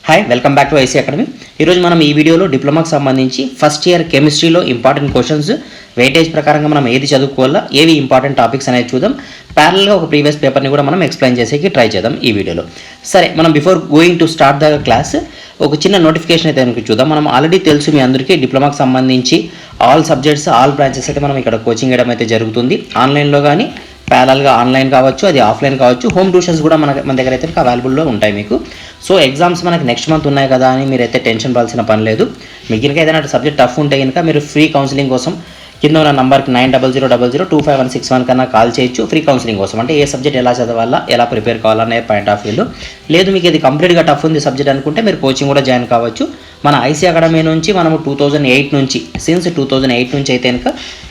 Hi, welcome back to IC academy. ఈరోజు మనం ఈ వీడియోలో డిప్లొమాకి సంబంధించి ఫస్ట్ ఇయర్ కెమిస్ట్రీలో ఇంపార్టెంట్ క్వశ్చన్స్ వెయిటేజ్ ప్రకారంగా మనం ఏది చదువుకోవాలా, ఏవి ఇంపార్టెంట్ టాపిక్స్ అనేది చూద్దాం. ప్యారల్గా ఒక ప్రీవియస్ పేపర్ని కూడా మనం ఎక్స్ప్లెయిన్ చేసేకి ట్రై చేద్దాం ఈ వీడియోలో. సరే, మనం before going to start the class ఒక చిన్న నోటిఫికేషన్ అయితే మనకి చూద్దాం. మనం ఆల్రెడీ తెలుసు మీ అందరికీ డిప్లొమాకి సంబంధించి ఆల్ సబ్జెక్ట్స్ ఆల్ బ్రాంచెస్ అయితే మనం ఇక్కడ కోచింగ్ ఇవ్వడం అయితే జరుగుతుంది. ఆన్లైన్లో కానీ ప్యారల్గా ఆన్లైన్ కావచ్చు, అది ఆఫ్లైన్ కావచ్చు. హోమ్ ట్యూషన్స్ కూడా మన దగ్గర అయితే అవైలబుల్లో ఉంటాయి మీకు. సో ఎగ్జామ్స్ మనకి నెక్స్ట్ మంత్ ఉన్నాయి కదా అని మీరైతే టెన్షన్ పడాల్సిన పని లేదు. మీకు కనుక ఏదైనా సబ్జెక్ట్ టఫ్ ఉంటే కనుక మీరు ఫ్రీ కౌన్సిలింగ్ కోసం కింద ఉన్న నంబర్కి 900000255161 కన్నా కాల్ చేయొచ్చు ఫ్రీ కౌన్సిలింగ్ కోసం. అంటే ఏ సబ్జెక్ట్ ఎలా చదవాలా, ఎలా ప్రిపేర్ కావాలనే పాయింట్ ఆఫ్ వ్యూలో. లేదు మీకు ఇది కంప్లీట్గా టఫ్ ఉంది సబ్జెక్ట్ అనుకుంటే మీరు కోచింగ్ కూడా జాయిన్ కావచ్చు. మన ఐసీ అకాడమీ నుంచి మనము 2008 నుంచి అయితే కనుక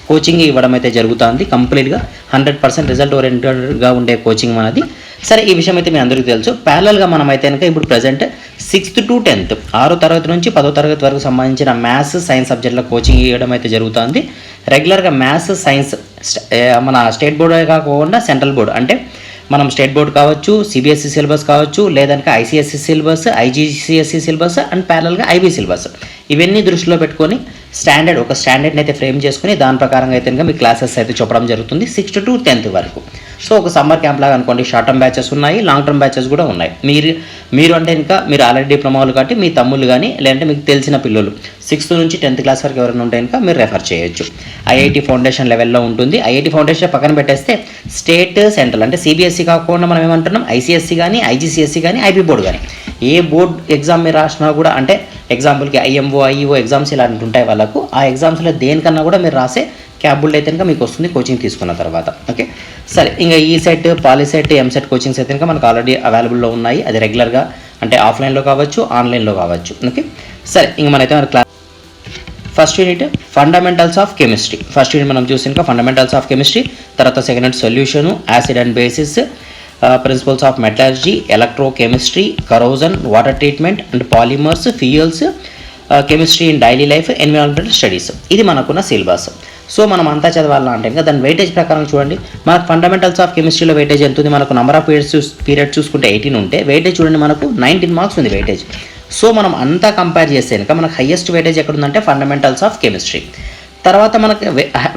కోచింగ్ ఇవ్వడం అయితే జరుగుతుంది. కంప్లీట్గా 100% రిజల్ట్ ఓరియంటెడ్గా ఉండే కోచింగ్ మనది. సరే, ఈ విషయం అయితే మీ అందరికీ తెలుసు. ప్యారల్గా మనం అయితే కనుక ఇప్పుడు ప్రజెంట్ 6th to 10th 6వ తరగతి నుంచి 10వ తరగతి వరకు సంబంధించిన మ్యాథ్స్ సైన్స్ సబ్జెక్టుల కోచింగ్ ఇవ్వడం అయితే జరుగుతుంది. రెగ్యులర్గా మ్యాథ్స్ సైన్స్ మన స్టేట్ బోర్డు కాకుండా సెంట్రల్ బోర్డు, అంటే మనం స్టేట్ బోర్డు కావచ్చు, సిబిఎస్ఈ సిలబస్ కావచ్చు, లేదంటే ICSE syllabus, IGCSE syllabus and ప్యారల్గా ఐబీ సిలబస్, ఇవన్నీ దృష్టిలో పెట్టుకొని ఒక స్టాండర్డ్ని అయితే ఫ్రేమ్ చేసుకుని దాని ప్రకారంగా అయితే కనుక మీ క్లాసెస్ అయితే చెప్పడం జరుగుతుంది 6th to 10th వరకు. సో ఒక సమ్మర్ క్యాంప్ లాగా అనుకోండి. షార్ట్ టర్మ్ బ్యాచెస్ ఉన్నాయి, లాంగ్ టర్మ్ బ్యాచెస్ కూడా ఉన్నాయి. మీరు అంటే ఇంకా మీరు ఆల్రెడీ డిప్లొమాలు కాబట్టి మీ తమ్ముళ్ళు కానీ లేదంటే మీకు తెలిసిన పిల్లలు 6th నుంచి 10th క్లాస్ వరకు ఎవరైనా ఉంటే కనుక మీరు రెఫర్ చేయొచ్చు. ఐఐటి ఫౌండేషన్ లెవెల్లో ఉంటుంది. ఐఐటి ఫౌండేషన్ పక్కన పెట్టేస్తే స్టేట్ సెంట్రల్ అంటే సిబిఎస్ఈ కాకుండా మనం ఏమంటున్నాం ఐసిఎస్సి కానీ ఐజీసీఎస్సి కానీ ఐబీ బోర్డు కానీ ఏ బోర్డు ఎగ్జామ్ మీరు రాసినా కూడా, అంటే ఎగ్జాంపుల్కి ఐఎంఓ ఐఈఓ ఎగ్జామ్స్ ఇలాంటి ఉంటాయి వాళ్ళకు, ఆ ఎగ్జామ్స్లో దేనికన్నా కూడా మీరు రాసే క్యాబుల్డ్ అయితే కనుక మీకు వస్తుంది కోచింగ్ తీసుకున్న తర్వాత. ఓకే, సరే, ఇంకా ఈ సెట్ పాలిసెట్ ఎంసెట్ కోచింగ్స్ అయితే కనుక మనకు ఆల్రెడీ అవైలబుల్లో ఉన్నాయి. అది రెగ్యులర్గా అంటే ఆఫ్లైన్లో కావచ్చు, ఆన్లైన్లో కావచ్చు. ఓకే, సరే, ఇంక మనైతే మన class first unit fundamentals of chemistry. First unit మనం చూసి ఇంకా ఫండమెంటల్స్ ఆఫ్ కెమిస్ట్రీ, తర్వాత second unit solution, acid and bases, principles of metallurgy, electrochemistry, corrosion, water treatment and polymers, fuels, chemistry in daily life, environmental studies. ఇది మనకున్న syllabus. So మనం అంతా చదవాలంటే ఇంకా దాని వెయిటేజ్ ప్రకారం చూడండి. మనకు ఫండమెంటల్స్ ఆఫ్ కెమిస్ట్రీలో వెయిటేజ్ ఎంత ఉంది? మనకు నెంబర్ ఆఫ్ పీరియడ్ చూసుకుంటే 18 ఉంటే వెయిటేజ్ చూడండి మనకు 19 మార్క్స్ ఉంది వెయిటేజ్. సో మనం అంతా కంపేర్ చేస్తే కనుక మనకు హైయెస్ట్ వెయిటేజ్ ఎక్కడ ఉందంటే ఫండమెంటల్స్ ఆఫ్ కెమిస్ట్రీ. తర్వాత మనకు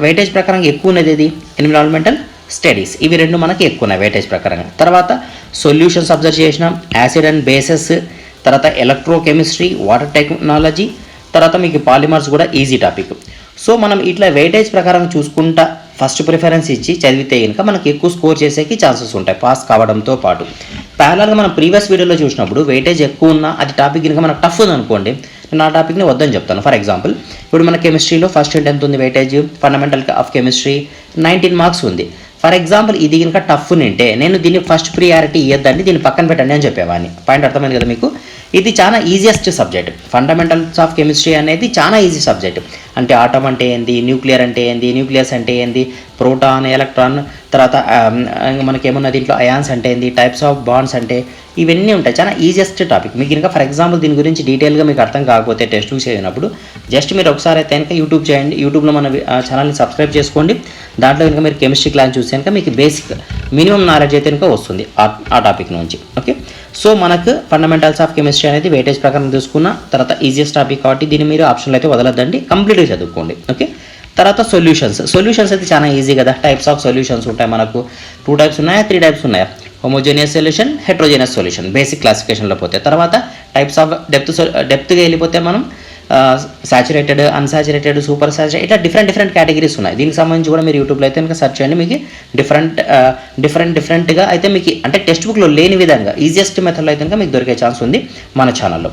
వెయిటేజ్ ప్రకారం ఎక్కువ ఉన్నది ఏది? Environmental studies. ఇవి రెండు మనకి ఎక్కువ ఉన్నాయి వెయిటేజ్ ప్రకారంగా. తర్వాత సొల్యూషన్స్ అబ్జర్వ్ చేసినాం, యాసిడ్ అండ్ బేసెస్, తర్వాత ఎలక్ట్రోకెమిస్ట్రీ, వాటర్ టెక్నాలజీ, తర్వాత మీకు పాలిమర్స్ కూడా ఈజీ టాపిక్. సో మనం ఇట్లా వెయిటేజ్ ప్రకారం చూసుకుంటా ఫస్ట్ ప్రిఫరెన్స్ ఇచ్చి చదివితే కనుక మనకి ఎక్కువ స్కోర్ చేసేకి ఛాన్సెస్ ఉంటాయి పాస్ కావడంతో పాటు. ప్యారల్గా మనం ప్రీవియస్ వీడియోలో చూసినప్పుడు వెయిటేజ్ ఎక్కువ ఉన్నా అది టాపిక్ కనుక మనకు టఫ్ ఉంది అనుకోండి, నేను ఆ టాపిక్ని వద్దని చెప్తాను. ఫర్ ఎగ్జాంపుల్ ఇప్పుడు మన కెమిస్ట్రీలో ఫస్ట్ యూనిట్ ఎంత ఉంది weightage? Fundamental of chemistry 19 marks ఉంది. ఫర్ ఎగ్జాంపుల్ ఇది కనుక టఫ్ ఉంటే నేను దీన్ని ఫస్ట్ ప్రియారిటీ ఇవ్వద్దండి, దీన్ని పక్కన పెట్టండి అని చెప్పేవాడిని. పాయింట్ అర్థమైంది కదా మీకు? ఇది చాలా easiest subject. Fundamentals of chemistry అనేది చాలా ఈజీ సబ్జెక్ట్. అంటే ఆటం అంటే ఏంది, న్యూక్లియర్ అంటే ఏంది, న్యూక్లియస్ అంటే ఏంది, ప్రోటాన్, ఎలక్ట్రాన్, తర్వాత మనకేమన్నా దీంట్లో అయాన్స్ అంటే ఏంది, టైప్స్ ఆఫ్ బాండ్స్ అంటే ఇవన్నీ ఉంటాయి. చాలా ఈజియెస్ట్ టాపిక్. మీకు ఇంకా ఫర్ ఎగ్జాంపుల్ దీని గురించి డీటెయిల్గా మీకు అర్థం కాకపోతే టెస్ట్ బుక్స్ చదివినప్పుడు జస్ట్ మీరు ఒకసారి అయితే కనుక యూట్యూబ్ చేయండి. యూట్యూబ్లో మన ఛానల్ని సబ్స్క్రైబ్ చేసుకోండి. దాంట్లో కనుక మీరు కెమిస్ట్రీ క్లాస్ చూస్తే కనుక మీకు బేసిక్ మినిమం నాలెడ్జ్ అయితే కనుక వస్తుంది ఆ టాపిక్ నుంచి. ఓకే, సో మనకు ఫండమెంటల్స్ ఆఫ్ కెమిస్ట్రీ అనేది వెయిటేజ్ ప్రకారం తీసుకున్న తర్వాత ఈజియెస్ట్ టాపిక్ కాబట్టి దీన్ని మీరు ఆప్షన్లు అయితే వదలద్దండి, కంప్లీట్గా చదువుకోండి. ఓకే, తర్వాత సొల్యూషన్స్ అయితే చాలా ఈజీ కదా. టైప్స్ ఆఫ్ సొల్యూషన్స్ ఉంటాయి మనకు. 2 టైప్స్ ఉన్నాయా, 3 టైప్స్ ఉన్నాయా? Homogeneous solution, heterogeneous solution, basic క్లాసిఫికేషన్లో పోతే. తర్వాత టైప్స్ ఆఫ్ డెప్త్గా వెళ్ళిపోతే మనం సాచురేటెడ్, అన్సాచురేటెడ్, సూపర్ సాచురేటెడ్, ఇట్లా డిఫరెంట్ కేటగిరీస్ ఉన్నాయి. దీనికి సంబంధించి కూడా మీరు యూట్యూబ్లో అయితే కనుక సెర్చ్ చేయండి. మీకు డిఫరెంట్గా అయితే మీకు అంటే టెక్స్ట్ బుక్లో లేని విధంగా ఈజియెస్ట్ మెథడ్లో అయితే కనుక మీకు దొరికే ఛాన్స్ ఉంది మన ఛానల్లో.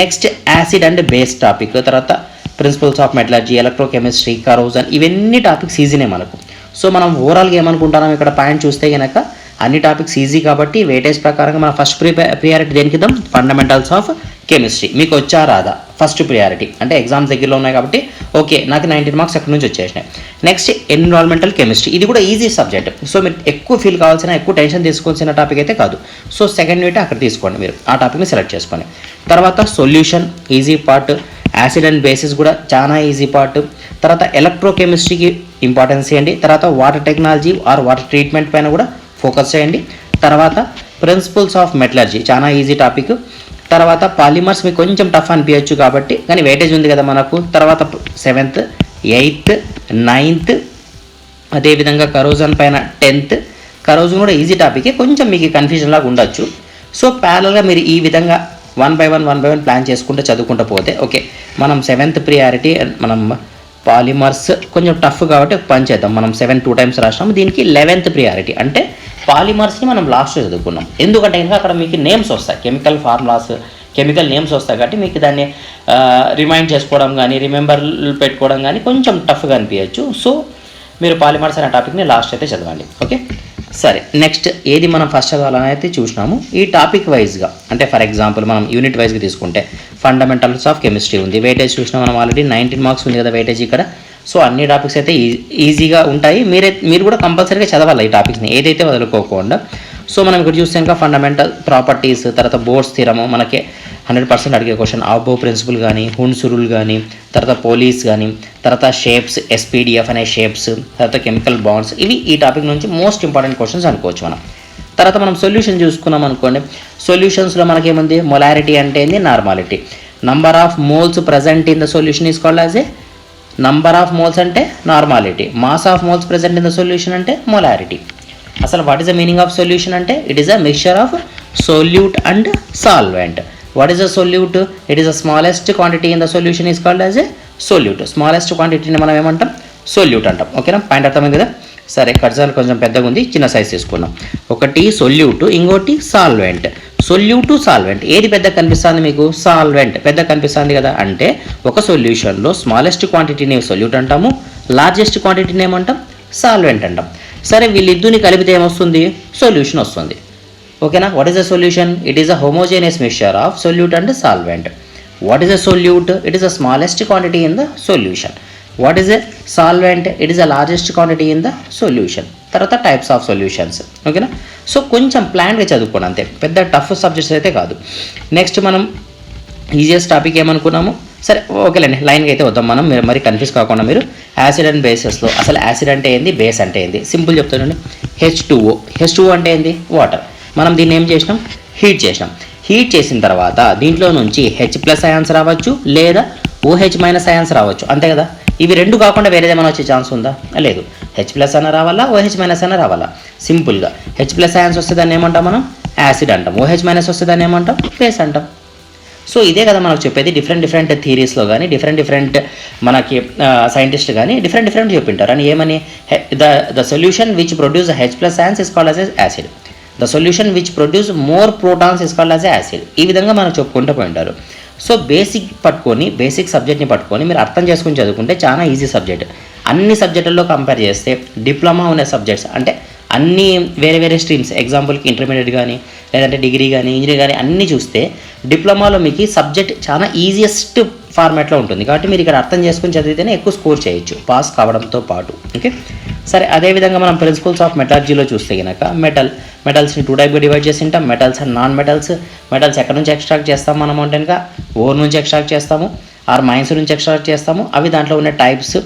Next acid and base topic, తర్వాత principles of metallurgy, electrochemistry, corrosion, ఇవన్నీ టాపిక్స్ ఈజీనే మనకు. సో మనం ఓవరాల్గా ఏమనుకుంటున్నాం ఇక్కడ పాయింట్ చూస్తే కనుక అన్ని టాపిక్స్ ఈజీ కాబట్టి వెయిటేజ్ ప్రకారంగా మన ఫస్ట్ ప్రియారిటీ దేనికి ఇద్దాం? Fundamentals of chemistry. మీకు వచ్చా రాదా ఫస్ట్ ప్రియారిటీ అంటే ఎగ్జామ్స్ దగ్గరలో ఉన్నాయి కాబట్టి ఓకే, నాకు 19 మార్క్స్ అక్కడి నుంచి వచ్చేసినాయి. నెక్స్ట్ ఎన్విరాన్మెంటల్ కెమిస్ట్రీ, ఇది కూడా ఈజీ సబ్జెక్ట్. సో మీరు ఎక్కువ ఫీల్ కావాల్సిన, ఎక్కువ టెన్షన్ తీసుకోవాల్సిన టాపిక్ అయితే కాదు. సో సెకండ్ యూనిట్ అక్కడ తీసుకోండి, మీరు ఆ టాపిక్ని సెలెక్ట్ చేసుకోండి. తర్వాత solution easy part, acid and basis కూడా చాలా ఈజీ పార్ట్. తర్వాత ఎలక్ట్రోకెమిస్ట్రీకి ఇంపార్టెన్స్ ఇవ్వండి. తర్వాత water technology or water treatment పైన కూడా ఫోకస్ చేయండి. తర్వాత ప్రిన్సిపల్స్ ఆఫ్ మెటలర్జీ చాలా ఈజీ టాపిక్. తర్వాత పాలిమర్స్ మీకు కొంచెం టఫ్ అనిపించచ్చు కాబట్టి, కానీ వెయిటేజ్ ఉంది కదా మనకు. తర్వాత 7th, 8th, 9th, అదేవిధంగా కరోజన్ పైన 10th. కరోజన్ కూడా ఈజీ టాపికే, కొంచెం మీకు కన్ఫ్యూజన్ లాగా ఉండొచ్చు. సో ప్యారల్గా మీరు ఈ విధంగా 1 by 1 ప్లాన్ చేసుకుంటూ చదువుకుంటూ పోతే ఓకే. మనం 7th ప్రియారిటీ, మనం పాలిమర్స్ కొంచెం టఫ్ కాబట్టి ఒక పని చేద్దాం. మనం 7 2 times రాసినాము, దీనికి 11th ప్రియారిటీ. అంటే పాలిమర్స్ని మనం లాస్ట్లో చదువుకున్నాం. ఎందుకంటే ఇంకా అక్కడ మీకు నేమ్స్ వస్తాయి, కెమికల్ ఫార్ములాస్, కెమికల్ నేమ్స్ వస్తాయి కాబట్టి మీకు దాన్ని రిమైండ్ చేసుకోవడం కానీ, రిమెంబర్ పెట్టుకోవడం కానీ కొంచెం టఫ్గా అనిపించచ్చు. సో మీరు పాలిమర్స్ అనే టాపిక్ని లాస్ట్ అయితే చదవండి. ఓకే, సరే. నెక్స్ట్ ఏది మనం ఫస్ట్ చదవాలని అయితే చూసినాము. ఈ టాపిక్ వైజ్గా అంటే ఫర్ ఎగ్జాంపుల్ మనం యూనిట్ వైజ్గా తీసుకుంటే ఫండమెంటల్స్ ఆఫ్ కెమిస్ట్రీ ఉంది. వెయిటేజ్ చూసినా మనం ఆల్రెడీ 19 marks ఉంది కదా వెయిటేజ్ ఇక్కడ. సో అన్ని టాపిక్స్ అయితే ఈజీగా ఉంటాయి. మీరు కూడా కంపల్సరీగా చదవాలి ఈ టాపిక్స్ని, ఏదైతే వదులుకోకుండా. సో మనం ఇక్కడ చూస్తే ఇంకా ఫండమెంటల్ ప్రాపర్టీస్, తర్వాత బోర్డ్స్ థిరము, మనకి 100% అడిగే క్వశ్చన్. ఆబో ప్రిన్సిపల్ కానీ, హున్స్ రూల్ కానీ, తర్వాత పోలీస్ కానీ, తర్వాత షేప్స్, SPDF అనే షేప్స్, తర్వాత కెమికల్ బాండ్స్, ఇవి ఈ టాపిక్ నుంచి మోస్ట్ ఇంపార్టెంట్ క్వశ్చన్స్ అనుకోవచ్చు మనం. తర్వాత మనం సొల్యూషన్ చూసుకున్నాం అనుకోండి. సొల్యూషన్స్లో మనకేముంది, మొలారిటీ అంటే ఏంది, normality. Number of moles present in the solution is called as a number of moles అంటే normality. Mass of moles present in the solution అంటే మొలారిటీ. అసలు what is the meaning of solution అంటే it is a mixture of solute and solvent. What is a solute? It is the smallest quantity in the solution is called as a solute. Smallest క్వాంటిటీని మనం ఏమంటాం, solute అంటాం. ఓకేనా, point అర్థమైంది కదా. సరే, కర్జాలు కొంచెం పెద్దగా ఉంది, చిన్న సైజ్ తీసుకున్నాం. ఒకటి సొల్యూట్, ఇంకోటి సాల్వెంట్. సొల్యూట్, సాల్వెంట్ ఏది పెద్ద కనిపిస్తుంది మీకు? సాల్వెంట్ పెద్ద కనిపిస్తుంది కదా. అంటే ఒక సొల్యూషన్లో స్మాలెస్ట్ క్వాంటిటీని సొల్యూట్ అంటాము, లార్జెస్ట్ క్వాంటిటీని ఏమంటాం, సాల్వెంట్ అంటాం. సరే, వీళ్ళిద్దరిని కలిపితే ఏమొస్తుంది? సొల్యూషన్ వస్తుంది. ఓకేనా. What is the solution? It is a homogeneous mixture of solute and solvent. What is a solute? It is the smallest quantity in the solution. What is a solvent? It is the largest quantity in the solution. తర్వాత types of solutions. ఓకేనా. So కొంచెం ప్లాన్గా చదువుకోండి అంతే, పెద్ద tough subjects అయితే కాదు. Next మనం ఈజియెస్ట్ టాపిక్ ఏమనుకున్నాము? సరే ఓకేలేండి, లైన్గా అయితే వద్దాం మనం, మీరు మరి కన్ఫ్యూజ్ కాకుండా. మీరు యాసిడ్ అండ్ బేసెస్లో అసలు యాసిడ్ అంటే ఏంది, బేస్ అంటే ఏంది, సింపుల్ చెప్తానండి. H2O. H2O అంటే ఏంది? వాటర్. మనం దీన్ని ఏం చేసినాం? హీట్ చేసినాం. హీట్ చేసిన తర్వాత దీంట్లో నుంచి H+ అయాన్స్ రావచ్చు, లేదా OH- అయాన్స్ రావచ్చు, అంతే కదా. ఇవి రెండు కాకుండా వేరేదేమైనా వచ్చే ఛాన్స్ ఉందా? లేదు. H+ అయినా రావాలా, OH- అయినా రావాలా. సింపుల్గా H+ అయాన్స్ వస్తే దాన్ని ఏమంటాం మనం? యాసిడ్ అంటాం. OH- వస్తే దాన్ని ఏమంటాం? బేస్ అంటాం. సో ఇదే కదా మనకు చెప్పేది. డిఫరెంట్ థియరీస్లో కానీ డిఫరెంట్ మనకి సైంటిస్ట్ కానీ డిఫరెంట్ చెప్పింటారు. అని ఏమని, the solution which produce H+ ions is called as acid. The solution which produce more protons is called as acid. ఈ విధంగా మనం చెప్పుకుంటూ పోయింటారు. సో బేసిక్ సబ్జెక్ట్ని పట్టుకొని మీరు అర్థం చేసుకుని చదువుకుంటే చాలా ఈజీ సబ్జెక్ట్. అన్ని సబ్జెక్టుల్లో కంపేర్ చేస్తే డిప్లొమా ఉన్న సబ్జెక్ట్స్ అంటే అన్ని వేరే స్ట్రీమ్స్, ఎగ్జాంపుల్కి ఇంటర్మీడియట్ కానీ, లేదంటే డిగ్రీ కానీ, ఇంజనీరింగ్ కానీ అన్నీ చూస్తే డిప్లొమాలో మీకు సబ్జెక్ట్ చాలా ఈజియెస్ట్ ఫార్మాట్లో ఉంటుంది. కాబట్టి మీరు ఇక్కడ అర్థం చేసుకుని చదివితేనే ఎక్కువ స్కోర్ చేయొచ్చు, పాస్ కావడంతో పాటు. ఓకే, సరే. అదేవిధంగా మనం ప్రిన్సిపల్స్ ఆఫ్ మెటాలజీలో చూస్తే కనుక మెటల్స్ని 2 typesగా డివైడ్ చేసి ఉంటాం. Metals and non metals. Metals ఎక్కడి నుంచి ఎక్స్ట్రాక్ట్ చేస్తాం మనం అంటే కనుక ఓర్ నుంచి ఎక్స్ట్రాక్ట్ చేస్తాము, ఆర్ మైన్స్ నుంచి ఎక్స్ట్రాక్ట్ చేస్తాము. అవి దాంట్లో ఉన్న టైప్స్.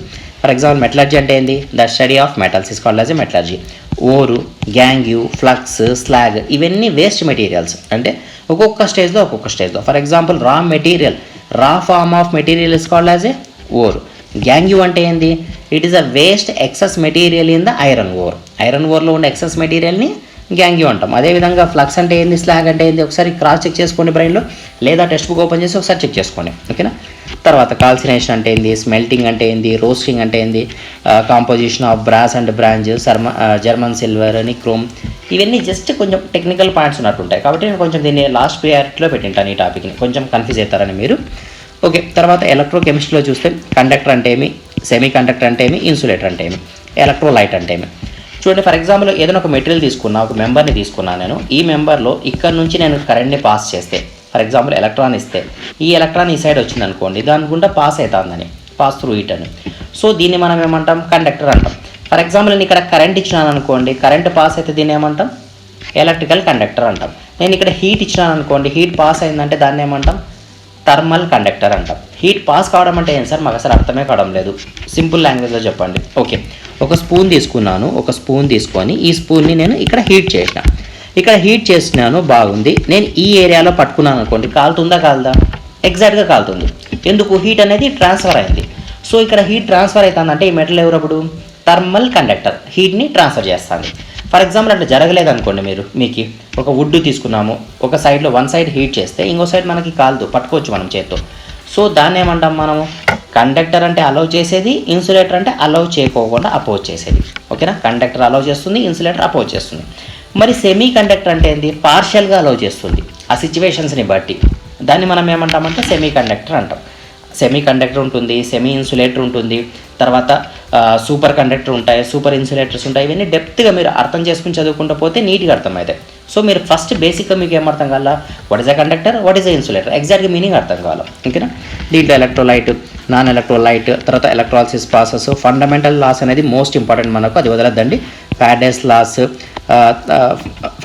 ఫర్ ఎగ్జాంపుల్ మెటలర్జీ అంటే ఏంది? The study of metals is called as a metallurgy. Ore, gangue, flux, slag ఇవన్నీ వేస్ట్ మెటీరియల్స్. అంటే ఒక్కొక్క స్టేజ్లో for example raw form of material is called as a ore. Gangue అంటే ఏంది? It is a waste excess material in the iron ఓర్లో ఉండే excess మెటీరియల్ని గ్యాంగ్యూ అంటాం. అదేవిధంగా ఫ్లక్స్ అంటే ఏంది, స్లాగ్ అంటే ఏంది, ఒకసారి క్రాస్ చెక్ చేసుకోండి బ్రెయిన్లో, లేదా టెక్స్ట్ బుక్ ఓపెన్ చేసి ఒకసారి చెక్ చేసుకోండి. ఓకేనా. తర్వాత కాల్సినేషన్ అంటే ఏంది, స్మెల్టింగ్ అంటే ఏంది, రోస్టింగ్ అంటే ఏంది, composition of brass and bronze, German silver, nichrome, ఇవన్నీ జస్ట్ కొంచెం టెక్నికల్ పాయింట్స్ ఉన్నట్టుంటాయి. కాబట్టి నేను కొంచెం దీన్ని లాస్ట్ ప్రియారిటీలో పెట్టింటాను ఈ టాపిక్ని, కొంచెం కన్ఫ్యూజ్ అవుతారని మీరు. ఓకే, తర్వాత ఎలక్ట్రోకెమిస్ట్రీలో చూస్తే కండక్టర్ అంటే ఏమి, సెమీ కండక్టర్ అంటే ఏమి, ఇన్సులేటర్ అంటే ఏమి, ఎలక్ట్రోలైట్ అంటే ఏమి. చూడండి, ఫర్ ఎగ్జాంపుల్ ఏదైనా ఒక మెటీరియల్ తీసుకున్నా, ఒక మెంబర్ని తీసుకున్నాను నేను. ఈ మెంబర్లో ఇక్కడ నుంచి నేను కరెంట్ని పాస్ చేస్తే, ఫర్ ఎగ్జాంపుల్ ఎలక్ట్రాన్ ఇస్తే, ఈ ఎలక్ట్రాన్ ఈ సైడ్ వచ్చింది అనుకోండి, దాని గుండా పాస్ అవుతుందని, పాస్ త్రూ ఇట్ అని. సో దీన్ని మనం ఏమంటాం? కండక్టర్ అంటాం. ఫర్ ఎగ్జాంపుల్ నేను ఇక్కడ కరెంట్ ఇచ్చినాను అనుకోండి, కరెంట్ పాస్ అయితే దీన్ని ఏమంటాం? ఎలక్ట్రికల్ కండక్టర్ అంటాం. నేను ఇక్కడ హీట్ ఇచ్చినాను అనుకోండి, హీట్ పాస్ అయిందంటే దాన్ని ఏమంటాం? థర్మల్ కండక్టర్ అంటాం. హీట్ పాస్ కావడం అంటే ఏం సార్, మాకు అసలు అర్థమే కావడం లేదు, సింపుల్ లాంగ్వేజ్లో చెప్పండి. ఓకే, ఒక స్పూన్ తీసుకున్నాను, ఒక స్పూన్ తీసుకొని ఈ స్పూన్ని నేను ఇక్కడ హీట్ చేసిన. ఇక్కడ హీట్ చేసినాను బాగుంది, నేను ఈ ఏరియాలో పట్టుకున్నాను అనుకోండి, కాలుతుందా కాలదా? ఎగ్జాక్ట్గా కాలుతుంది. ఎందుకు? హీట్ అనేది ట్రాన్స్ఫర్ అయింది. సో ఇక్కడ హీట్ ట్రాన్స్ఫర్ అవుతుందంటే ఈ మెటల్ ఎవరప్పుడు? థర్మల్ కండక్టర్ హీట్ని ట్రాన్స్ఫర్ చేస్తుంది. ఫర్ ఎగ్జాంపుల్ అట్లా జరగలేదు అనుకోండి, మీకు ఒక వుడ్ తీసుకున్నాము, ఒక సైడ్లో వన్ సైడ్ హీట్ చేస్తే ఇంకో సైడ్ మనకి కాలుతూ పట్టుకోవచ్చు మనం చేత్తో. సో దాన్ని ఏమంటాం మనము? కండక్టర్ అంటే అలౌ చేసేది, ఇన్సులేటర్ అంటే అలౌ చేయకోకుండా అపోజ్ చేసేది. ఓకేనా? కండక్టర్ అలౌ చేస్తుంది, ఇన్సులేటర్ అపోజ్ చేస్తుంది. మరి సెమీ కండక్టర్ అంటే ఏంటి? పార్షియల్గా అలౌ చేస్తుంది ఆ సిచ్యువేషన్స్ని బట్టి. దాన్ని మనం ఏమంటామంటే సెమీ కండక్టర్ అంటాం. సెమీ కండక్టర్ ఉంటుంది, సెమీ ఇన్సులేటర్ ఉంటుంది, తర్వాత సూపర్ కండక్టర్ ఉంటాయి, సూపర్ ఇన్సులేటర్స్ ఉంటాయి. ఇవన్నీ డెప్త్గా మీరు అర్థం చేసుకుని చదువుకుంటూ పోతే నీట్గా అర్థమవుతాయి. సో మీరు ఫస్ట్ బేసిక్గా మీకు ఏమర్థం కావాలా? What is a conductor, what is a insulator, ఎగ్జాక్ట్గా మీనింగ్ అర్థం కావాలి. ఓకేనా? దీంట్లో ఎలక్ట్రోలైట్, నాన్ ఎలక్ట్రోలైట్, తర్వాత ఎలక్ట్రాలిసిస్ ప్రాసెస్, ఫండమెంటల్ లాస్ అనేది మోస్ట్ ఇంపార్టెంట్ మనకు, అది వదలద్దండి. Faraday's laws,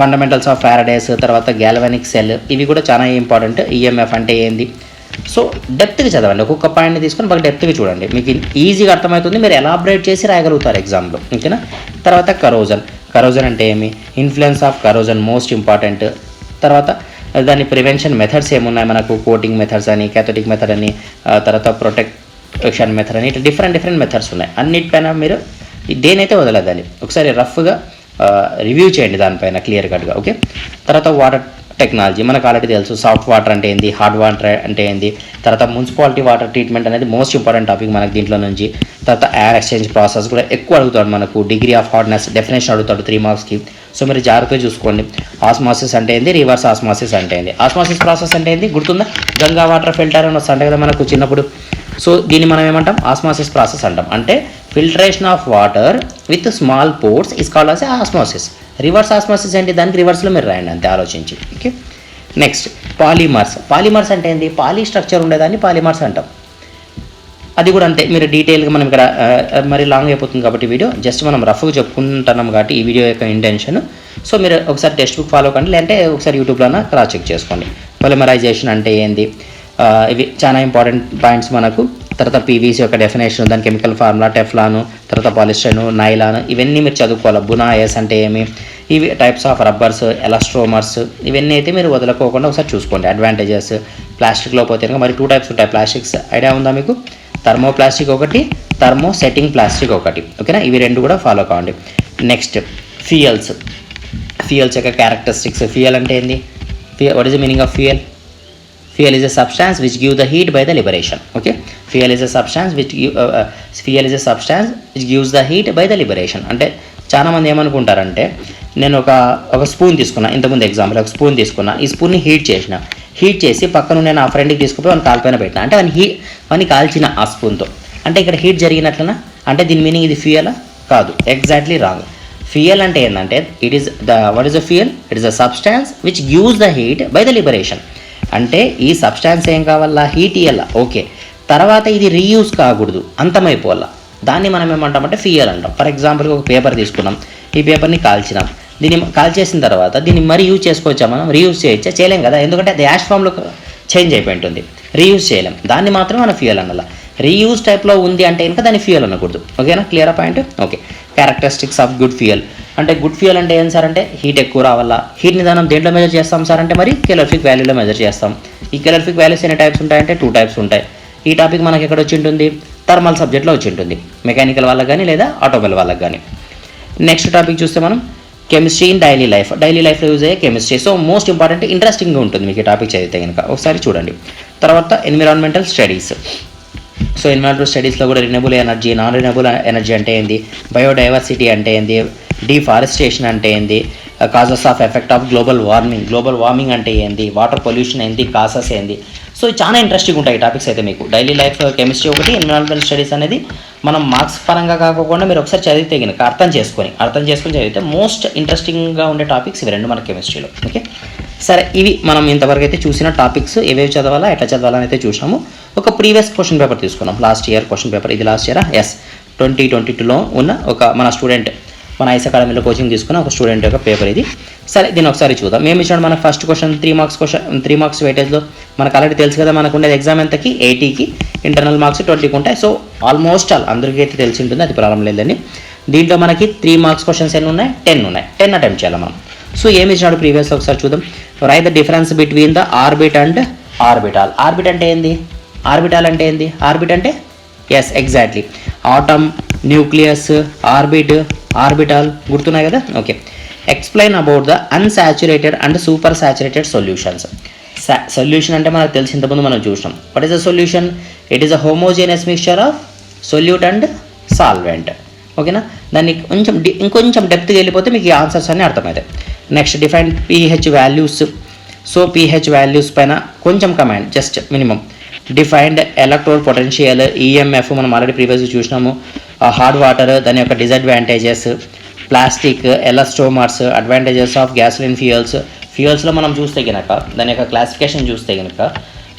fundamentals of Faraday's, తర్వాత గ్యాల్వానిక్ సెల్, ఇవి కూడా చాలా ఇంపార్టెంట్. ఈఎంఎఫ్ అంటే ఏంది? సో డెప్త్గా చదవండి, ఒక్కొక్క పాయింట్ని తీసుకొని బాగా డెప్త్గా చూడండి, మీకు ఈజీగా అర్థమవుతుంది, మీరు ఎలాబరేట్ చేసి రాయగలుగుతారు ఎగ్జామ్లో. ఓకేనా? తర్వాత కరోజన్ అంటే ఏమి? Influence of corrosion most important. తర్వాత దాని ప్రివెన్షన్ మెథడ్స్ ఏమున్నాయి మనకు? కోటింగ్ మెథడ్స్ అని, క్యాథోటిక్ మెథడ్ అని, తర్వాత ప్రొటెక్షన్ మెథడ్ అని, ఇట్లా డిఫరెంట్ మెథడ్స్ ఉన్నాయి. అన్నిటిపైన మీరు దేనైతే వదలద్దని ఒకసారి రఫ్గా రివ్యూ చేయండి దానిపైన క్లియర్ కట్గా. ఓకే? తర్వాత వాటర్ టెక్నాలజీ మనకు ఆల్రెడీ తెలుసు. సాఫ్ట్ వాటర్ అంటే ఏంది, హార్డ్ వాటర్ అంటే ఏంది, తర్వాత మున్సిపాలిటీ వాటర్ ట్రీట్మెంట్ అనేది మోస్ట్ ఇంపార్టెంట్ టాపిక్ మనకి దీంట్లో నుంచి. తర్వాత ఎయిర్ ఎక్స్చేంజ్ ప్రాసెస్ కూడా ఎక్కువ అడుగుతాడు మనకు. డిగ్రీ ఆఫ్ హార్డ్నెస్ డెఫినేషన్ అడుగుతాడు 3 మార్క్స్కి. సో మీరు జాగ్రత్తగా చూసుకోండి. ఆస్మాసిస్ అంటే ఏంది, రివర్స్ ఆస్మాసిస్ అంటే ఏంది, ఆస్మాసిస్ ప్రాసెస్ అంటే ఏంది గుర్తుందా? గంగా వాటర్ ఫిల్టర్ అని వస్తుంటే కదా మనకు చిన్నప్పుడు. సో దీన్ని మనం ఏమంటాం? ఆస్మాసిస్ ప్రాసెస్ అంటాం. అంటే filtration of water with small pores is called as osmosis. Reverse osmosis ఏంటి? దానికి రివర్స్లో మీరు రాయండి అంతే ఆలోచించి. ఓకే? నెక్స్ట్ పాలిమర్స్ అంటే ఏంటి? పాలీ స్ట్రక్చర్ ఉండేదాన్ని పాలిమర్స్ అంటాం. అది కూడా అంతే. మీరు డీటెయిల్గా మనం ఇక్కడ మరి లాంగ్ అయిపోతుంది కాబట్టి వీడియో జస్ట్ మనం రఫ్గా చెప్పుకుంటున్నాం కాబట్టి ఈ వీడియో యొక్క ఇంటెన్షన్. సో మీరు ఒకసారి టెక్స్ట్ బుక్ ఫాలో కండి, లేదంటే ఒకసారి యూట్యూబ్లోనే క్రాస్ చెక్ చేసుకోండి. పాలిమరైజేషన్ అంటే ఏంది, ఇవి చాలా ఇంపార్టెంట్ పాయింట్స్ మనకు. తర్వాత పీవీసీ యొక్క డెఫినేషన్, దాని కెమికల్ ఫార్ములా, టెఫ్లాను, తర్వాత పాలిస్టైను, నైలాను, ఇవన్నీ మీరు చదువుకోవాలి. బునాయస్ అంటే ఏమి, ఇవి టైప్స్ ఆఫ్ రబ్బర్స్, ఎలాస్ట్రోమర్స్, ఇవన్నీ అయితే మీరు వదలకోకుండా ఒకసారి చూసుకోండి. అడ్వాంటేజెస్. ప్లాస్టిక్లో పోతే కనుక మరి 2 టైప్స్ ఉంటాయి ప్లాస్టిక్స్, ఐడియా ఉందా మీకు? థర్మో ప్లాస్టిక్ ఒకటి, థర్మో సెట్టింగ్ ప్లాస్టిక్ ఒకటి. ఓకేనా? ఇవి 2 కూడా ఫాలో కావండి. నెక్స్ట్ ఫ్యూయల్స్ యొక్క క్యారెక్టరిస్టిక్స్. ఫ్యూయల్ అంటే ఏంది? What is the meaning of fuel? Fuel is a substance which gives the heat by the liberation. Okay? Fuel is a substance which gives the heat by the liberation. అంటే చాలా మంది ఏమనుకుంటారంటే, నేను ఒక spoon తీసుకున్నా, ఇంతకుముందు ఎగ్జాంపుల్ ఒక spoon తీసుకున్నా, ఈ స్పూన్ని హీట్ చేసి పక్కన నేను ఆ ఫ్రెండ్కి తీసుకుపోయి వాని కాలిపైన పెట్టినా, అంటే వాని కాల్చిన ఆ స్పూన్తో, అంటే ఇక్కడ హీట్ జరిగినట్లనా? అంటే దీని మీనింగ్ ఇది ఫ్యూయలా? కాదు, ఎగ్జాక్ట్లీ రాంగ్. ఫ్యూయల్ అంటే ఏంటంటే what is the fuel? It is a substance which gives the heat by the liberation. అంటే ఈ సబ్స్టాన్స్ ఏం కావాలా? హీట్ ఇవ్వాల. ఓకే, తర్వాత ఇది రీయూజ్ కాకూడదు, అంతమైపోవాల. దాన్ని మనం ఏమంటామంటే ఫ్యూయల్ అంటాం. ఫర్ ఎగ్జాంపుల్గా ఒక పేపర్ తీసుకున్నాం, ఈ పేపర్ని కాల్చినాం, దీన్ని కాల్చేసిన తర్వాత దీన్ని మరి యూజ్ చేసుకోవచ్చా? మనం రీయూజ్ చేయొచ్చా? చేయలేం కదా, ఎందుకంటే అది యాష్ ఫామ్లో చేంజ్ అయిపోయి ఉంటుంది, రీయూజ్ చేయలేం. దాన్ని మాత్రం మనం ఫ్యూయల్ అనాల. రీయూజ్ టైప్లో ఉంది అంటే కనుక దాన్ని ఫ్యూయల్ అనకూడదు. ఓకేనా? Clear point? Okay. Characteristics of good fuel అంటే, గుడ్ ఫ్యూయల్ అంటే ఏం సార్ అంటే హీట్ ఎక్కువ రావాలా. హీట్ని మనం దేంట్లో మెజర్ చేస్తాం సార్ అంటే మరి కెలరిఫిక్ వాల్యూలో మెజర్ చేస్తాం. ఈ కెలరిఫిక్ వాల్యూస్ ఎన్ని టైప్స్ ఉంటాయంటే 2 టైప్స్ ఉంటాయి. ఈ టాపిక్ మనకి ఎక్కడ వచ్చి ఉంటుంది? థర్మల్ సబ్జెక్ట్లో వచ్చి ఉంటుంది, మెకానికల్ వాళ్ళకి కానీ లేదా ఆటోమొబైల్ వాళ్ళకి కానీ. నెక్స్ట్ టాపిక్ చూస్తే మనం కెమిస్ట్రీ ఇన్ డైలీ లైఫ్లో యూజ్ అయ్యే కెమిస్ట్రీ. సో మోస్ట్ ఇంపార్టెంట్, ఇంట్రెస్టింగ్గా ఉంటుంది మీకు ఈ టాపిక్ చదివితే కనుక, ఒకసారి చూడండి. తర్వాత ఎన్విరాన్మెంటల్ స్టడీస్. సో ఎన్విరాన్మెంటల్ స్టడీస్లో కూడా renewable energy, non renewable energy అంటే ఏంది, బయోడైవర్సిటీ అంటే ఏంది, డిఫారెస్టేషన్ అంటే ఏంది, causes of effect of global warming అంటే ఏంది, వాటర్ పొల్యూషన్ ఏంది, కాసెస్ ఏంది. సో చాలా ఇంట్రెస్టింగ్ ఉంటాయి ఈ టాపిక్స్ అయితే మీకు. డైలీ లైఫ్ కెమిస్ట్రీ ఒకటి, ఎన్విరాన్మెంటల్ స్టడీస్ అనేది మనం మార్క్స్ పరంగా కాకుండా మీరు ఒకసారి చదివితే కనుక అర్థం చేసుకొని చదివితే మోస్ట్ ఇంట్రెస్టింగ్గా ఉండే టాపిక్స్ ఇవి 2 మన కెమిస్ట్రీలో. ఓకే, సరే, ఇవి మనం ఇంతవరకు అయితే చూసిన టాపిక్స్. ఏవేవి చదవాలా, ఎట్లా చదవాలని అయితే చూసాము. ఒక ప్రీవియస్ క్వశ్చన్ పేపర్ తీసుకున్నాం, లాస్ట్ ఇయర్ క్వశ్చన్ పేపర్. ఇది లాస్ట్ ఇయరా? ఎస్, 2022లో ఉన్న ఒక మన స్టూడెంట్, మన ఐస్ అకాడమీలో కోచింగ్ తీసుకున్న ఒక స్టూడెంట్ యొక్క పేపర్ ఇది. సరే, దీన్ని ఒకసారి చూద్దాం. మేము ఇచ్చాడు మన ఫస్ట్ క్వశ్చన్ 3 మార్క్స్ వెయిటేజ్లో. మనకు ఆల్రెడీ తెలుసు కదా, మనకు ఉండేది ఎగ్జామ్ ఎంతకి 80కి, ఇంటర్నల్ మార్క్స్ 20కి ఉంటాయి. సో ఆల్మోస్ట్ అందరికీ అయితే తెలిసి ఉంటుంది, అది ప్రాబ్లం లేదండి. దీంట్లో మనకి 3 మార్క్స్ క్వశ్చన్స్ ఎన్ని ఉన్నాయి? 10 ఉన్నాయి. 10 అటెంప్ట్ చేయాలి మనం. సో ఏమి ఇచ్చినాడు ప్రీవియస్ ఒకసారి చూద్దాం. Write the difference between the orbit and orbital. Orbit అంటే ఏంది, ఆర్బిటాల్ అంటే ఏంది, ఆర్బిట్ అంటే ఎస్ exactly atom, nucleus, orbit, orbital గుర్తున్నాయి కదా. Okay, explain about the unsaturated and super saturated solutions. Solution అంటే మనకు తెలిసి ఇంతకుముందు మనం చూసినాం. What is the solution? It is a homogeneous mixture of solute and solvent. ఓకేనా, దాన్ని ఇంకొంచెం డెప్త్కి వెళ్ళిపోతే మీకు ఈ ఆన్సర్స్ అన్నీ అర్థమవుతాయి. Next define pH values. So pH values పైన కొంచెం command, just minimum. Defined electrode potential, EMF మనం ఆల్రెడీ ప్రీవియస్గా చూసినాము. హాట్ వాటర్ దాని యొక్క disadvantages, plastic, elastomers, advantages of gasoline ఫ్యూయల్స్లో మనం చూస్తే కనుక దాని యొక్క క్లాసిఫికేషన్ చూస్తే కనుక,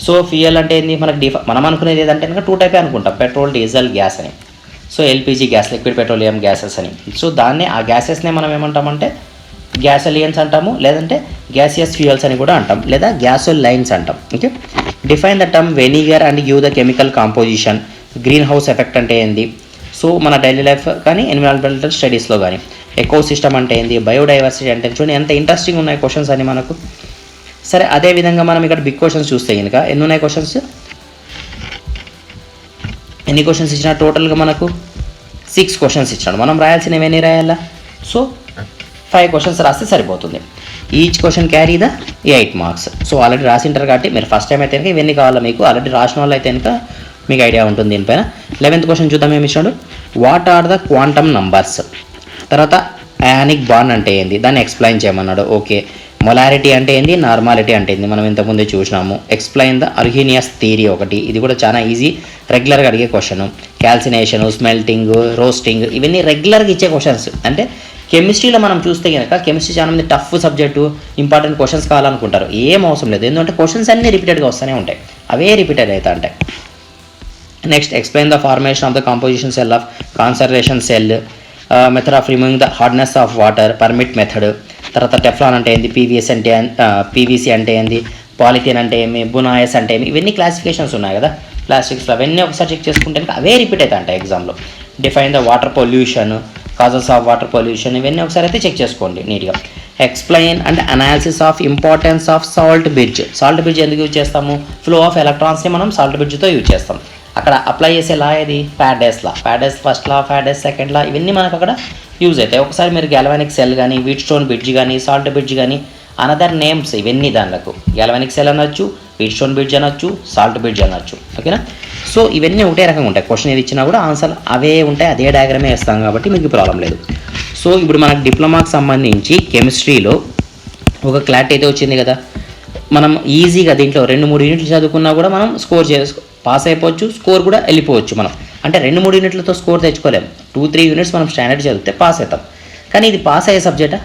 సో ఫ్యూయల్ అంటే ఏంది మనకు మనం అనుకునేది ఏదంటే కనుక 2 టైపే అనుకుంటాం, పెట్రోల్, డీజిల్, గ్యాస్ అని. So LPG gas, liquid petroleum gases అని. సో దాన్నే ఆ గ్యాసెస్నే మనం ఏమంటామంటే గ్యాసోలియన్స్ అంటాము, లేదంటే గ్యాసియస్ ఫ్యూయల్స్ అని కూడా అంటాం, లేదా గ్యాసోల్ లైన్స్ అంటాం. Okay, define the term vinegar and give the chemical composition. Green house effect అంటే ఏంది, సో మన డైలీ లైఫ్ కానీ ఎన్విరాన్మెంటల్ స్టడీస్లో కానీ. ఎకో సిస్టమ్ అంటే ఏంది, బయోడైవర్సిటీ అంటే చూడండి ఎంత ఇంట్రెస్టింగ్ ఉన్నాయి క్వశ్చన్స్ అని మనకు. సరే, అదేవిధంగా మనం ఇక్కడ బిగ్ క్వశ్చన్స్ చూస్తే కనుక ఎన్ని ఉన్నాయి క్వశ్చన్స్, ఎన్ని క్వశ్చన్స్ ఇచ్చినా టోటల్గా మనకు 6 క్వశ్చన్స్ ఇచ్చినాడు. మనం రాయాల్సినవి ఎన్ని రాయాలా, సో 5 క్వశ్చన్స్ రాస్తే సరిపోతుంది. Each question carry the 8 marks. So already రాసింటారు కాబట్టి మీరు ఫస్ట్ టైం అయితే కనుక ఇవన్నీ కావాలా మీకు, ఆల్రెడీ రాసిన వాళ్ళు అయితే కనుక మీకు ఐడియా ఉంటుంది దీనిపైన. 11th క్వశ్చన్ చూద్దాం ఏమి ఇచ్చాడు. What are the quantum numbers. తర్వాత అయానిక్ బాండ్ అంటే ఏంది దాన్ని ఎక్స్ప్లెయిన్ చేయమన్నాడు. ఓకే, మొలారిటీ అంటే ఏంది, నార్మాలిటీ అంటే ఏంది మనం ఇంతకుముందే చూసినాము. ఎక్స్ప్లెయిన్ ద అర్హీనియస్ థియరీ ఒకటి, ఇది కూడా చాలా ఈజీ, రెగ్యులర్గా అడిగే క్వశ్చన్. క్యాల్సినేషన్, స్మెల్టింగ్, రోస్టింగ్, ఇవన్నీ రెగ్యులర్గా ఇచ్చే క్వశ్చన్స్. అంటే కెమిస్ట్రీలో మనం చూస్తే కనుక కెమిస్ట్రీ చాలా మంది టఫ్ సబ్జెక్టు, ఇంపార్టెంట్ క్వశ్చన్స్ కావాలనుకుంటారు. ఏం అవసరం లేదు, ఎందుకంటే క్వశ్చన్స్ అన్నీ రిపీటెడ్గా వస్తూనే ఉంటాయి, అవే రిపీటెడ్ అవుతా ఉంటాయి. Next explain the formation of the composition cell of conservation cell, method of removing the hardness of water, permit method. తర్వాత టెఫ్లాన్ అంటే ఏంది, పీవీసీ అంటే ఏంది, పాలిథిన్ అంటే ఏమి, బునాయస్ అంటే ఏమి, ఇవన్నీ క్లాసిఫికేషన్స్ ఉన్నాయి కదా ప్లాస్టిక్స్లో. అవన్నీ ఒకసారి చెక్ చేసుకుంటే అవే రిపీట్ అవుతా ఉంటాయి ఎగ్జామ్లో. Define the water pollution, causes of water pollution, ఇవన్నీ ఒకసారి అయితే చెక్ చేసుకోండి నీట్గా. Explain and analysis of importance of salt bridge. Salt bridge ఎందుకు యూజ్ చేస్తాము, ఫ్లో ఆఫ్ ఎలక్ట్రాన్స్ని మనం సాల్ట్ బ్రిడ్జ్తో యూజ్ చేస్తాం. అక్కడ అప్లై చేసే లా ఏది, ఫ్యారడేస్ లా. ఫ్యారడేస్ ఫస్ట్ లా, ఫ్యారడేస్ సెకండ్ లా, ఇవన్నీ మనకు అక్కడ యూజ్ అవుతాయి. ఒకసారి మీరు గ్యాల్వానిక్ సెల్ కానీ, వీట్ స్టోన్ బ్రిడ్జ్ కానీ, సాల్ట్ బ్రిడ్జ్ కానీ, అనదర్ నేమ్స్ ఇవన్నీ దానిలకు. గ్యాల్వానిక్ సెల్ అనొచ్చు, వీట్ స్టోన్ బ్రిడ్జ్ అనొచ్చు, సాల్ట్ బ్రిడ్జ్ అనొచ్చు. ఓకేనా, సో ఇవన్నీ ఒకటే రకంగా ఉంటాయి. క్వశ్చన్ ఏది ఇచ్చినా కూడా ఆన్సర్ అవే ఉంటాయి, అదే డయాగ్రామే వేస్తాం కాబట్టి మీకు ప్రాబ్లం లేదు. సో ఇప్పుడు మనకు డిప్లొమాకి సంబంధించి కెమిస్ట్రీలో ఒక క్లారిటీ అయితే వచ్చింది కదా. మనం ఈజీగా దీంట్లో 2-3 యూనిట్లు చదువుకున్నా కూడా మనం స్కోర్ పాస్ అయిపోవచ్చు, స్కోర్ కూడా వెళ్ళిపోవచ్చు. మనం అంటే 2-3 యూనిట్లతో స్కోర్ తెచ్చుకోలేము. 2-3 యూనిట్స్ మనం స్టాండర్డ్ చదివితే పాస్ అవుతాం. కానీ ఇది పాస్ అయ్యే సబ్జెక్టా,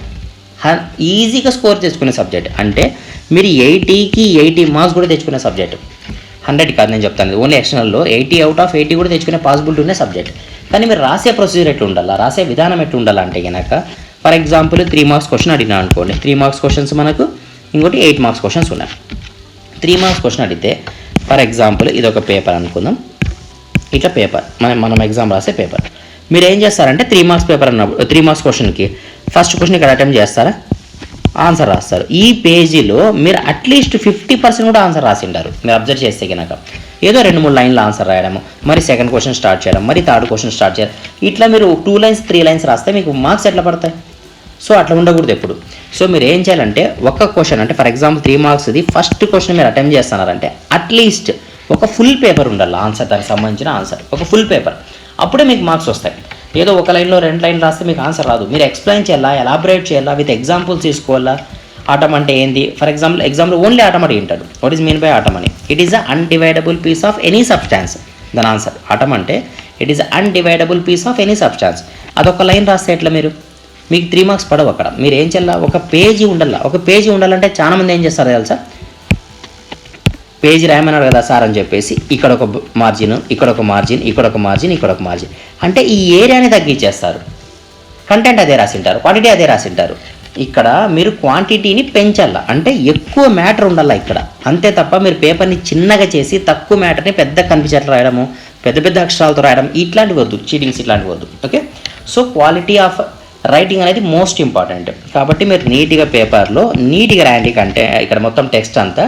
ఈజీగా స్కోర్ తెచ్చుకునే సబ్జెక్ట్. అంటే మీరు 80కి 80 మార్క్స్ కూడా తెచ్చుకునే సబ్జెక్ట్. 100 కాదు నేను చెప్తాను, ఓన్లీ ఎక్స్టర్నల్లో 80 అవుట్ ఆఫ్ 80 కూడా తెచ్చుకునే పాసిబిలిటీ ఉన్న సబ్జెక్ట్. కానీ మీరు రాసే ప్రొసీజర్ ఎట్లా ఉండాలా, రాసే విధానం ఎట్లా ఉండాలంటే కనుక, ఫర్ ఎగ్జాంపుల్ 3 మార్క్స్ క్వశ్చన్ అడిగినా అనుకోండి, 3 మార్క్స్ క్వశ్చన్స్ మనకు, ఇంకోటి 8 మార్క్స్ క్వశ్చన్స్ ఉన్నాయి. 3 మార్క్స్ క్వశ్చన్ అడిగితే ఫర్ ఎగ్జాంపుల్ ఇది ఒక పేపర్ అనుకుందాం, ఇట్లా పేపర్ మనం ఎగ్జామ్ రాసే పేపర్. మీరు ఏం చేస్తారంటే 3 మార్క్స్ పేపర్ అన్నప్పుడు 3 మార్క్స్ క్వశ్చన్కి ఫస్ట్ క్వశ్చన్ ఇక్కడ అటెంప్ట్ చేస్తారా, ఆన్సర్ రాస్తారు. ఈ పేజీలో మీరు అట్లీస్ట్ 50% కూడా ఆన్సర్ రాసింటారు. మీరు అబ్జర్వ్ చేస్తే కనుక ఏదో 2-3 లైన్ల ఆన్సర్ రాయడము, మరి సెకండ్ క్వశ్చన్ స్టార్ట్ చేయడం, మరి థర్డ్ క్వశ్చన్ స్టార్ట్ చేయడం, ఇట్లా మీరు 2 లైన్స్ 3 లైన్స్ రాస్తే మీకు మార్క్స్ ఎట్లా పడతాయి. సో అట్లా ఉండకూడదు ఎప్పుడు. సో మీరు ఏం చేయాలంటే ఒక క్వశ్చన్ అంటే ఫర్ ఎగ్జాంపుల్ 3 మార్క్స్ది ఫస్ట్ క్వశ్చన్ మీరు అటెంప్ట్ చేస్తున్నారంటే అట్లీస్ట్ ఒక ఫుల్ పేపర్ ఉండాలి ఆన్సర్, దానికి సంబంధించిన ఆన్సర్ ఒక ఫుల్ పేపర్, అప్పుడే మీకు మార్క్స్ వస్తాయి. ఏదో ఒక లైన్లో 2 లైన్లు రాస్తే మీకు ఆన్సర్ రాదు. మీరు ఎక్స్ప్లెయిన్ చేయాలా, ఎలాబరేట్ చేయాలా, విత్ ఎగ్జాంపుల్స్ తీసుకోవాలా. ఆటమ్ అంటే ఏంది, for example example only atom అడిగి ఉంటాడు. What is mean by atom అని, it is a undividable piece of any substance. దాని ఆన్సర్ ఆటమ్ అంటే it is undividable piece of any substance. అదొక లైన్ రాస్తే ఎట్లా మీకు 3 మార్క్స్ పడవు. అక్కడ మీరు ఏం చేయాలా, ఒక పేజీ ఉండాలా. ఒక పేజీ ఉండాలంటే చాలా మంది ఏం చేస్తారు తెలుసా, పేజీ రాయమన్నాడు కదా సార్ అని చెప్పేసి ఇక్కడ ఒక మార్జిన్, ఇక్కడ ఒక మార్జిన్, ఇక్కడ ఒక మార్జిన్, ఇక్కడ ఒక మార్జిన్, అంటే ఈ ఏరియాని తగ్గించేస్తారు. కంటెంట్ అదే రాసింటారు, క్వాంటిటీ అదే రాసింటారు. ఇక్కడ మీరు క్వాంటిటీని పెంచాలా, అంటే ఎక్కువ మ్యాటర్ ఉండాలా ఇక్కడ, అంతే తప్ప మీరు పేపర్ని చిన్నగా చేసి తక్కువ మ్యాటర్ని పెద్ద కనిపించేట్లు రాయడము, పెద్ద పెద్ద అక్షరాలతో రాయడం, ఇట్లాంటివి వద్దు, చీటింగ్స్ ఇట్లాంటివి వద్దు. Okay, so quality of writing అనేది మోస్ట్ ఇంపార్టెంట్. కాబట్టి మీరు నీట్గా పేపర్లో నీట్గా రాయండి. అంటే ఇక్కడ మొత్తం టెక్స్ట్ అంతా.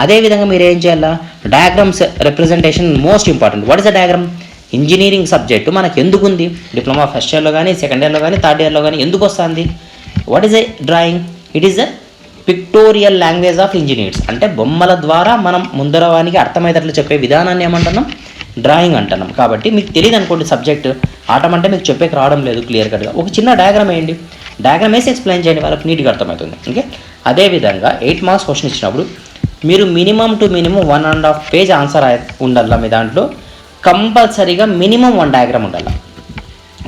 అదేవిధంగా మీరు ఏం చేయాలా, diagrams representation most important. What is the diagram? Engineering subject మనకు ఎందుకు ఉంది, డిప్లొమా ఫస్ట్ ఇయర్లో కానీ సెకండ్ ఇయర్లో కానీ థర్డ్ ఇయర్లో కానీ ఎందుకు వస్తుంది? What is a drawing? It is a pictorial language of engineers. అంటే బొమ్మల ద్వారా మనం ముందర వానికి అర్థమయ్యేటట్లు చెప్పే విధానాన్ని ఏమంటున్నాం? డ్రాయింగ్ అంటున్నాం. కాబట్టి మీకు తెలియదు అనుకోండి సబ్జెక్ట్, ఆటమంటే మీకు చెప్పేకి రావడం లేదు క్లియర్ కట్గా, ఒక చిన్న డయాగ్రామ్ వేయండి, డయాగ్రామ్ వేసి ఎక్స్ప్లెయిన్ చేయండి, వాళ్ళకి నీట్గా అర్థమవుతుంది. ఓకే. అదేవిధంగా 8 మార్క్స్ క్వశ్చన్ ఇచ్చినప్పుడు మీరు minimum to minimum 1.5 page answer ఉండాలి. మీ దాంట్లో కంపల్సరీగా మినిమం 1 డయాగ్రామ్ ఉండాలి.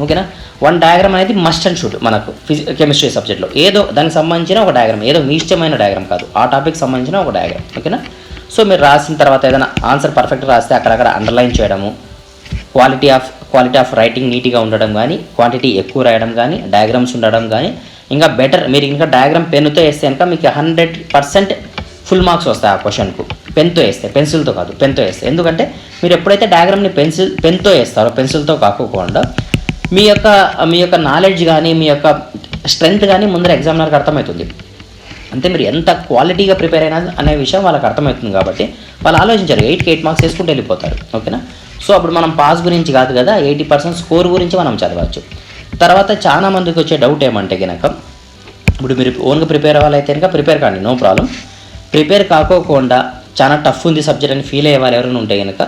ఓకేనా? 1 డయాగ్రామ్ అనేది మస్ట్ అండ్ షుడ్ మనకు కెమిస్ట్రీ సబ్జెక్ట్లో. ఏదో దానికి సంబంధించిన ఒక డయాగ్రామ్, ఏదో మీ ఇష్టమైన డయాగ్రామ్ కాదు, ఆ టాపిక్ సంబంధించిన ఒక డయాగ్రామ్. ఓకేనా? సో మీరు రాసిన తర్వాత ఏదైనా ఆన్సర్ పర్ఫెక్ట్ రాస్తే అక్కడక్కడ అండర్లైన్ చేయడము, క్వాలిటీ ఆఫ్ రైటింగ్ నీట్గా ఉండడం కానీ, క్వాంటిటీ ఎక్కువ రాయడం కానీ, డయాగ్రామ్స్ ఉండడం కానీ, ఇంకా బెటర్ మీరు ఇంకా డయాగ్రామ్ పెన్నుతో వేస్తే కనుక మీకు 100% ఫుల్ మార్క్స్ వస్తాయి ఆ క్వశ్చన్కు. పెన్తో వేస్తే, పెన్సిల్తో కాదు, పెన్తో వేస్తే. ఎందుకంటే మీరు ఎప్పుడైతే డయాగ్రామ్ని పెన్తో వేస్తారో, పెన్సిల్తో కాకుండా మీ యొక్క నాలెడ్జ్ కానీ మీ యొక్క స్ట్రెంగ్త్ కానీ ముందర ఎగ్జామినర్కి అర్థమవుతుంది. అంటే మీరు ఎంత క్వాలిటీగా ప్రిపేర్ అయినా అనే విషయం వాళ్ళకి అర్థమవుతుంది. కాబట్టి వాళ్ళు ఆలోచించారు, 8కి 8 మార్క్స్ వేసుకుంటూ వెళ్ళిపోతారు. ఓకేనా? సో అప్పుడు మనం పాస్ గురించి కాదు కదా, 80% స్కోర్ గురించి మనం చదవచ్చు. తర్వాత చాలా మందికి వచ్చే డౌట్ ఏమంటే కనుక, ఇప్పుడు మీరు ఓన్గా ప్రిపేర్ అవ్వాలైతే కనుక ప్రిపేర్ కాండి, నో ప్రాబ్లం. ప్రిపేర్ కాకోకుండా చాలా టఫ్ ఉంది సబ్జెక్ట్ అని ఫీల్ అయ్యే వాళ్ళు ఎవరైనా ఉంటే కనుక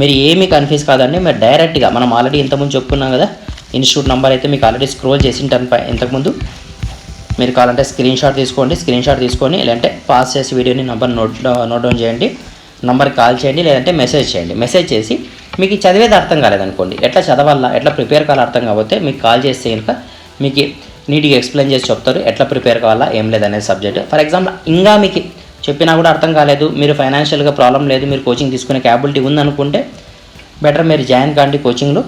మీరు ఏమీ కన్ఫ్యూజ్ కాదండి. మీరు డైరెక్ట్గా మనం ఆల్రెడీ ఇంతకుముందు చెప్పుకున్నాం కదా, ఇన్స్టిట్యూట్ నెంబర్ అయితే మీకు ఆల్రెడీ స్క్రోల్ చేసి ఉంటాను ఇంతకుముందు. మీరు కావాలంటే స్క్రీన్ షాట్ తీసుకోండి, స్క్రీన్ షాట్ తీసుకొని లేదంటే పాస్ చేసి వీడియోని నెంబర్ నోట్ డౌన్ చేయండి, నంబర్కి కాల్ చేయండి, లేదంటే మెసేజ్ చేయండి. మెసేజ్ చేసి మీకు చదివేది అర్థం కాలేదనుకోండి, ఎట్లా చదవాలా, ఎట్లా ప్రిపేర్ కావాలో అర్థం కాకపోతే మీకు కాల్ చేస్తే కనుక మీకు నీట్గా ఎక్స్ప్లెయిన్ చేసి చెప్తారు ఎట్లా ప్రిపేర్ కావాలా ఏం లేదనే సబ్జెక్ట్. ఫర్ ఎగ్జాంపుల్ ఇంకా మీకు చెప్పినా కూడా అర్థం కాలేదు, మీరు ఫైనాన్షియల్గా ప్రాబ్లం లేదు, మీరు కోచింగ్ తీసుకునే క్యాపబిలిటీ ఉందనుకుంటే బెటర్ మీరు జాయిన్ కాండి కోచింగ్లో.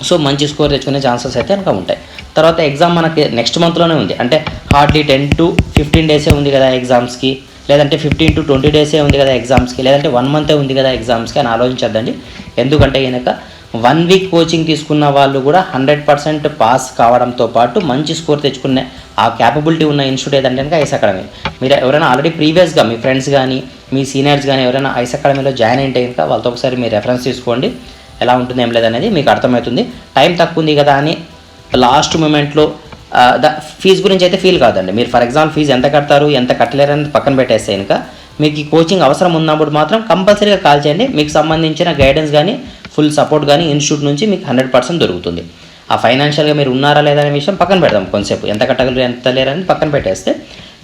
సో మంచి స్కోర్ తెచ్చుకునే ఛాన్సెస్ అయితే కనుక ఉంటాయి. తర్వాత ఎగ్జామ్ మనకి నెక్స్ట్ మంత్లోనే ఉంది, అంటే హార్డ్లీ 10 to 15 డేసే ఉంది కదా ఎగ్జామ్స్కి, లేదంటే 15 to 20 డేసే ఉంది కదా ఎగ్జామ్స్కి, లేదంటే 1 మంతే ఉంది కదా ఎగ్జామ్స్కి అని ఆలోచించద్దండి. ఎందుకంటే కనుక 1 వీక్ కోచింగ్ తీసుకున్న వాళ్ళు కూడా 100% పాస్ కావడంతో పాటు మంచి స్కోర్ తెచ్చుకునే ఆ క్యాపబిలిటీ ఉన్న ఇన్స్టిట్యూట్ ఏదంటే కనుక ఐస్ అకాడమీ. మీరు ఎవరైనా ఆల్రెడీ ప్రీవియస్గా మీ ఫ్రెండ్స్ కానీ మీ సీనియర్స్ కానీ ఎవరైనా ఐస్ అకాడమీలో జాయిన్ అయితే కనుక వాళ్ళతో ఒకసారి మీరు రెఫరెన్స్ తీసుకోండి, ఎలా ఉంటుంది ఏం లేదనేది మీకు అర్థమవుతుంది. టైం తక్కువ ఉంది కదా అని లాస్ట్ మూమెంట్లో ఫీజు గురించి అయితే ఫీల్ కాదండి. మీరు ఫర్ ఎగ్జాంపుల్ ఫీజు ఎంత కడతారు ఎంత కట్టలేరు అనేది పక్కన పెట్టేస్తే కనుక మీకు ఈ కోచింగ్ అవసరం ఉన్నప్పుడు మాత్రం కంపల్సరీగా కాల్ చేయండి. మీకు సంబంధించిన గైడెన్స్ కానీ ఫుల్ సపోర్ట్ కానీ ఇన్స్టిట్యూట్ నుంచి మీకు 100% దొరుకుతుంది. ఆ ఫైనాన్షియల్గా మీరు ఉన్నారా లేదా అనే విషయం పక్కన పెడదాం, కొంతసేపు ఎంత కట్టగలరు ఎంత లేరని పక్కన పెట్టేస్తే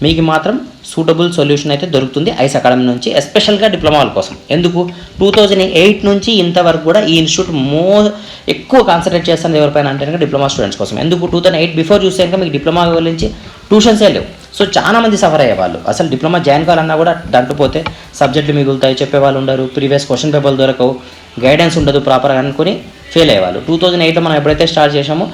మీకు మాత్రం సూటబుల్ సొల్యూషన్ అయితే దొరుకుతుంది ఐస్ అకాడమీ నుంచి, ఎస్పెషల్గా డిప్లొమాల కోసం. ఎందుకు 2008 నుంచి ఇంతవరకు కూడా ఈ ఇన్స్టిట్యూట్ ఎక్కువ కాన్సన్ట్రేట్ చేస్తుంది ఎవరిపైన అంటే కనుక డిప్లొమా స్టూడెంట్స్ కోసం. ఎందుకు 2008 బిఫోర్ చూస్తే కనుక మీకు డిప్లొమా గురించి ట్యూషన్సే లేవు. సో చాలా మంది సఫర్ అయ్యేవాళ్ళు. అసలు డిప్లొమా జాయిన్ కావాలన్నా కూడా దాంట్లో పోతే సబ్జెక్టులు మిగులుతాయి, చెప్పేవాళ్ళు ఉండరు, ప్రీవియస్ క్వశ్చన్ పేపర్లు దొరకవు, గైడెన్స్ ఉండదు ప్రాపర్గా అనుకుని ఫెయిల్ అయ్యేవాళ్ళు. 2008లో మనం ఎప్పుడైతే స్టార్ట్ చేసామో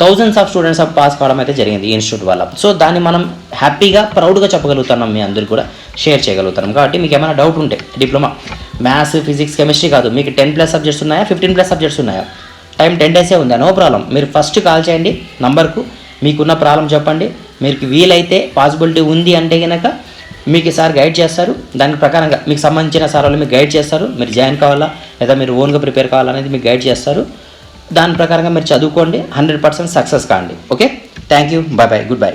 థౌజండ్స్ ఆఫ్ స్టూడెంట్స్ పాస్ కావడం అయితే జరిగింది ఈ ఇన్స్టిట్యూట్ వల్ల. సో దాన్ని మనం హ్యాపీగా ప్రౌడ్గా చెప్పగలుగుతున్నాం, మీ అందరికీ కూడా షేర్ చేయగలుగుతున్నాం. కాబట్టి మీకు ఏమైనా డౌట్ ఉంటే డిప్లొమా మ్యాథ్స్ ఫిజిక్స్ కెమిస్ట్రీ కాదు, మీకు 10+ సబ్జెక్ట్స్ ఉన్నాయా 15+ సబ్జెక్ట్స్ ఉన్నాయా, టైం 10 డేసే ఉందా, నో ప్రాబ్లం. మీరు ఫస్ట్ కాల్ చేయండి నంబర్కు, మీకున్న ప్రాబ్లం చెప్పండి, మీకు వీలైతే పాసిబిలిటీ ఉంది అంటే కనుక మీకు సార్ గైడ్ చేస్తారు. దాని ప్రకారంగా మీకు సంబంధించిన సార్ వాళ్ళు మీకు గైడ్ చేస్తారు. మీరు జాయిన్ కావాలా లేదా మీరు ఓన్గా ప్రిపేర్ కావాలనేది మీకు గైడ్ చేస్తారు. దాని ప్రకారంగా మీరు చదువుకోండి, 100% సక్సెస్ కాండి. Okay, thank you, bye bye, good bye.